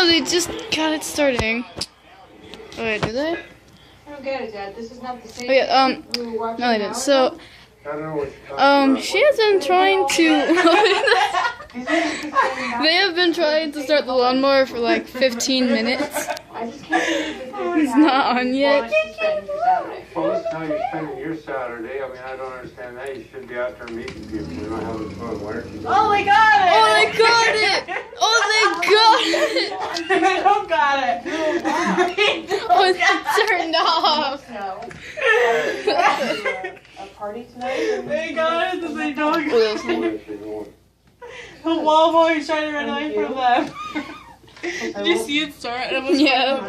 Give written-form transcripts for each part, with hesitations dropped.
No, they just got it starting. Oh, wait, did they? I don't get it, Dad. This is not the same. Oh, yeah, we were watching no, they didn't. So, I don't know what you're talking about. she has been trying to. They have been trying to start the lawnmower for like 15 minutes. I just can't believe It's not on yet. Well, this is how you're spending your Saturday. I mean, I don't understand that. You should be out there meeting people. You're not having fun. Why aren't you? Oh, they got it! Oh, they got it! Oh, they got it! They don't got it. Oh, it turned off. A party tonight? They got it, they don't Oh, that's not- The lawnmower is trying to run away from them. Did you see it start? And it was Yeah,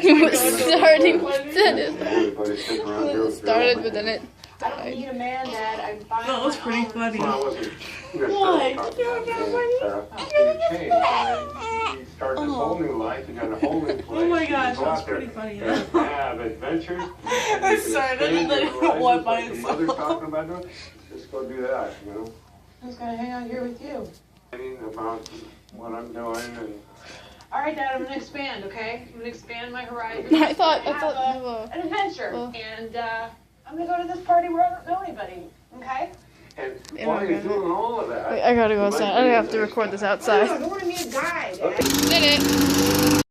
it was starting, but then it started, but then it I don't need a man, Dad. I'm fine. That was pretty funny. Well, I wasn't What? necessarily talking about that. You changed. You start this whole new life. You got a whole new place. Oh my gosh, You go that's out there pretty funny. and have adventures. I started and then it went by Like the mother's itself. talking about doing. Just go do that, you know. I was gonna hang out here with you. About what I'm doing and. All right, Dad. I'm gonna expand. Okay, I'm gonna expand my horizons. I thought, Have an adventure, and I'm gonna go to this party where I don't know anybody. Okay? And while you're doing all of that. Wait, I gotta go outside. I have to record this outside. I don't want to be a guy, Dad. Did it.